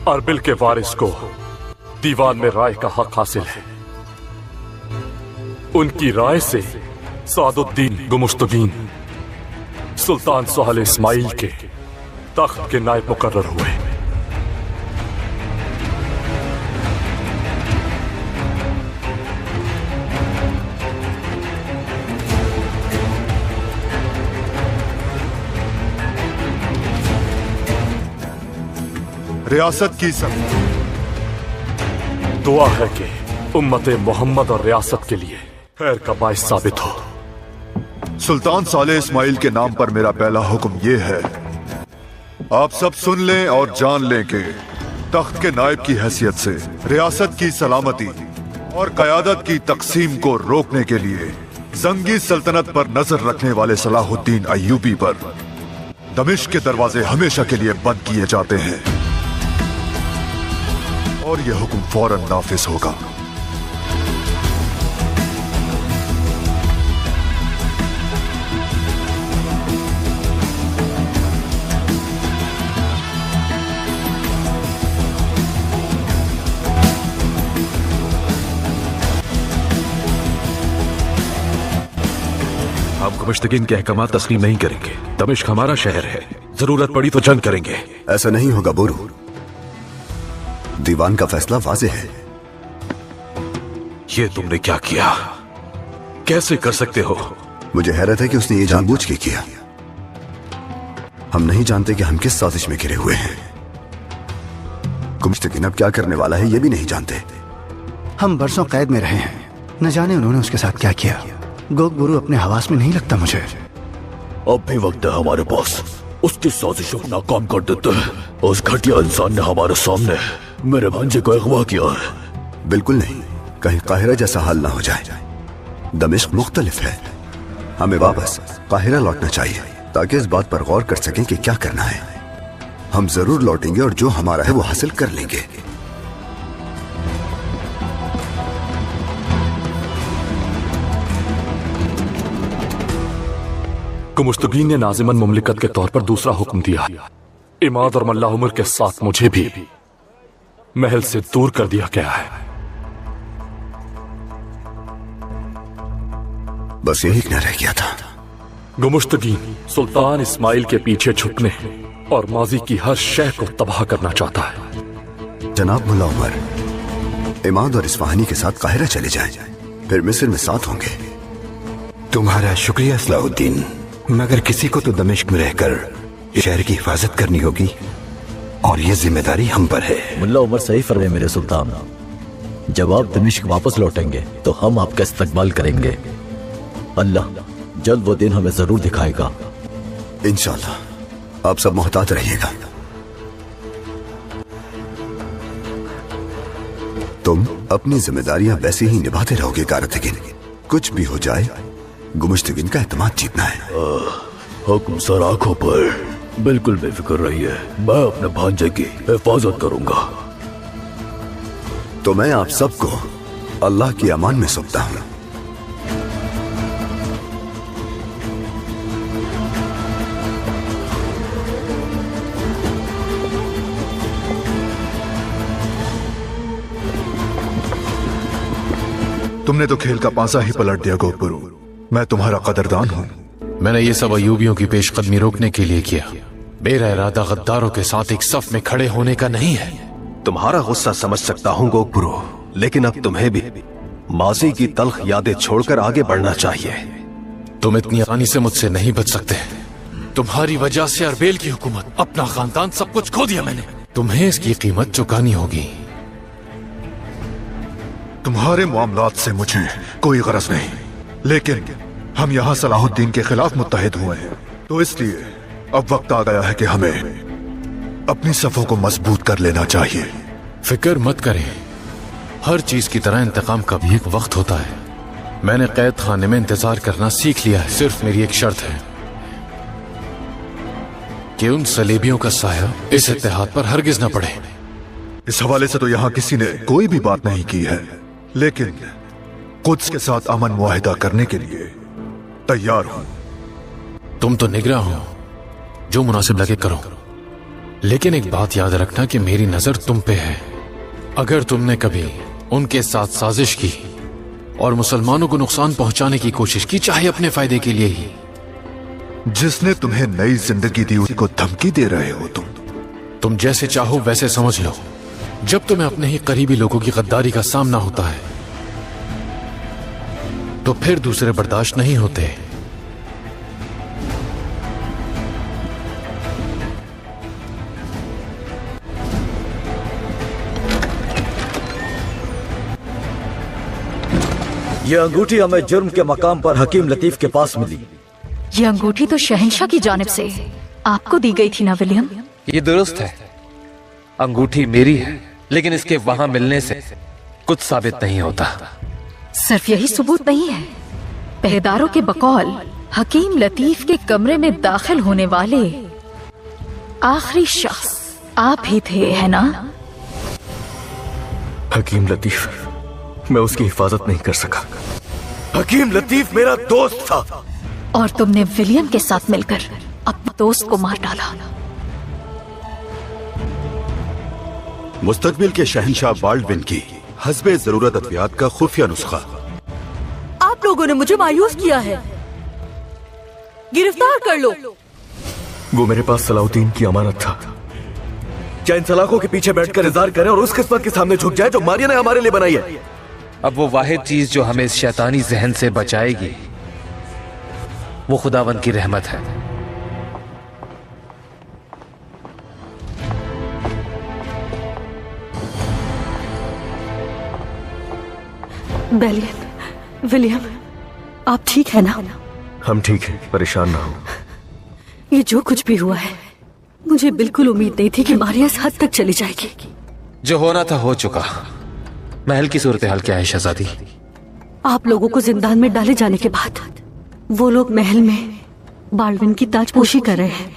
अरबिल के वारिस को दीवान में राय का हक हासिल है। उनकी राय से सादुद्दीन गुमुश्तगीन सुल्तान सोहल इस्माइल के तख्त के नायब मुकर्रर हुए। रियासत की सब दुआ है कि उम्मत मोहम्मद और रियासत के लिए खैर का बाइस साबित हो। सुल्तान साले इस्माइल के नाम पर मेरा पहला हुक्म यह है, आप सब सुन लें और जान लें कि तख्त के नायब की हैसियत से रियासत की सलामती और कयादत की तकसीम को रोकने के लिए जंगी सल्तनत पर नजर रखने वाले सलाहुद्दीन अय्यूबी पर दमिश्क के दरवाजे हमेशा के लिए बंद किए जाते हैं और यह हुक्म फौरन नाफिज होगा। हम गुमुश्तगीन के अहकाम तस्लीम नहीं करेंगे। दमिश्क हमारा शहर है, जरूरत पड़ी तो जंग करेंगे। ऐसा नहीं होगा बोरू, दीवान का फैसला वाज़ेह है। ये तुमने क्या किया? कैसे कर सकते हो? मुझे हैरत है कि उसने ये जानबूझ के किया। हम नहीं जानते कि हम किस साजिश में घिरे हुए हैं। गुमुश्तगीन अब क्या करने वाला है ये भी नहीं जानते। हम बरसों कैद में रहे हैं, न जाने उन्होंने उसके साथ क्या किया। गोग गुरु अपने हवास में नहीं लगता मुझे। अब भी वक्त है हमारे पास, उसकी साजिशों को नाकाम कर देते हैं। उस घटिया इंसान ने हमारे सामने मेरे भांजे को अगवा किया है। बिल्कुल नहीं, कहीं काहिरा जैसा हाल ना हो जाए। दमिश्क मुख्तलिफ है, हमें वापस काहिरा लौटना चाहिए ताकि इस बात पर गौर कर सकें कि क्या करना है। हम जरूर लौटेंगे और जो हमारा है वो हासिल कर लेंगे। गुमुश्तगीन ने नाज़िमन मुमलिकत के तौर पर दूसरा हुक्म दिया। इमाद और मल्ला उमर के साथ मुझे भी महल से दूर कर दिया गया है। बस यही न रह गया था। गुमुश्तगीन सुल्तान इस्माइल के पीछे छुपने और माजी की हर शय को तबाह करना चाहता है। जनाब मुल्ला उमर, इमाद और इस्फहानी के साथ काहिरा चले जाएं, फिर मिस्र में साथ होंगे। तुम्हारा शुक्रिया सलाहुद्दीन, मगर किसी को तो दमिश्क में रहकर शहर की हिफाजत करनी होगी और ये जिम्मेदारी हम पर है। मुल्ला उमर सही फरमाए मेरे सुल्तान। जब आप दमिश्क वापस लौटेंगे तो हम आपका इस्तकबाल करेंगे। अल्लाह जल्द वो दिन हमें जरूर दिखाएगा। इंशाअल्लाह। आप सब मोहतात रहिएगा। तुम अपनी जिम्मेदारियां वैसे ही निभाते रहोगे कारतगिन। कुछ भी हो जाए, गुमुश्तगीन का एतमाद जीतना है। हुक्म सर आंखों पर। बिल्कुल बेफिक्र रहिए, मैं अपने भांजे की हिफाजत करूंगा। तो मैं आप सबको अल्लाह की अमान में सौंपता हूं। तुमने तो खेल का पांसा ही पलट दिया गोग गुरु। मैं तुम्हारा कदरदान हूं। मैंने ये सब अयूबियों की पेशकदमी रोकने के लिए किया। मेरा इरादा गद्दारों के साथ एक सफ में खड़े होने का नहीं है। तुम्हारा गुस्सा समझ सकता हूँ गोग गुरु, लेकिन अब तुम्हें भी माजी की तल्ख यादें छोड़कर आगे बढ़ना चाहिए। तुम इतनी आसानी से मुझसे नहीं बच सकते। तुम्हारी वजह से अरबेल की हुकूमत, अपना खानदान, सब कुछ खो दिया मैंने। तुम्हें इसकी कीमत चुकानी होगी। तुम्हारे मामलात से मुझे कोई गरज नहीं, लेकिन हम यहाँ सलाहुद्दीन के खिलाफ मुत्तहिद हुए हैं, तो इसलिए अब वक्त आ गया है कि हमें अपनी सफों को मजबूत कर लेना चाहिए। फिक्र मत करें, हर चीज की तरह इंतकाम का भी एक वक्त होता है। मैंने कैद खाने में इंतजार करना सीख लिया है। सिर्फ मेरी एक शर्त है कि उन सलेबियों का साया इस इत्तेहाद पर हरगिज न पड़े। इस हवाले से तो यहाँ किसी ने कोई भी बात नहीं की है, लेकिन कुद्स के साथ अमन मुआहिदा करने के लिए तैयार हूं। तुम तो निगरान हो, जो मुनासिब लगे करो। लेकिन एक बात याद रखना कि मेरी नजर तुम पे है। अगर तुमने कभी उनके साथ साजिश की और मुसलमानों को नुकसान पहुंचाने की कोशिश की, चाहे अपने फायदे के लिए ही। जिसने तुम्हें नई जिंदगी दी उसी को धमकी दे रहे हो तुम जैसे चाहो वैसे समझ लो। जब तुम्हें अपने ही करीबी लोगों की गद्दारी का सामना होता है तो फिर दूसरे बर्दाश्त नहीं होते। ये अंगूठी हमें जुर्म के मकाम पर हकीम लतीफ के पास मिली। ये अंगूठी तो शहंशाह की जानिब से आपको दी गई थी ना विलियम? ये दुरुस्त है, अंगूठी मेरी है, लेकिन इसके वहां मिलने से कुछ साबित नहीं होता। सिर्फ यही सबूत नहीं है, पहरेदारों के बकौल हकीम लतीफ के कमरे में दाखिल होने वाले आखिरी शख्स आप ही थे, है ना? हकीम लतीफ, मैं उसकी हिफाजत नहीं कर सका। हकीम लतीफ मेरा दोस्त था। और तुमने विलियम के साथ मिलकर अपने दोस्त को मार डाला। मुस्तकबिल के शहंशाह बाल्डविन की हस्बे जरूरत अद्वियात का खुफिया नुस्खा। आप लोगों ने मुझे मायूस किया है, गिरफ्तार कर लो। वो मेरे पास सलाउद्दीन की अमानत था। क्या इन सलाखों के पीछे बैठकर इंतजार करें और उस किस्मत के सामने झुक जाए जो मारिया ने हमारे लिए बनाई है? अब वो वाहिद चीज जो हमें इस शैतानी जहन से बचाएगी वो खुदावन की रहमत है। बेलियन, विलियम, आप ठीक है ना? हम ठीक हैं, परेशान ना हो। ये जो कुछ भी हुआ है, मुझे बिल्कुल उम्मीद नहीं थी कि मारिया इस हद तक चली जाएगी। जो होना था हो चुका। महल की सूरत हाल क्या है शहजादी? आप लोगों को जिंदान में डाले जाने के बाद वो लोग महल में बाल्डविन की ताजपोशी कर रहे हैं।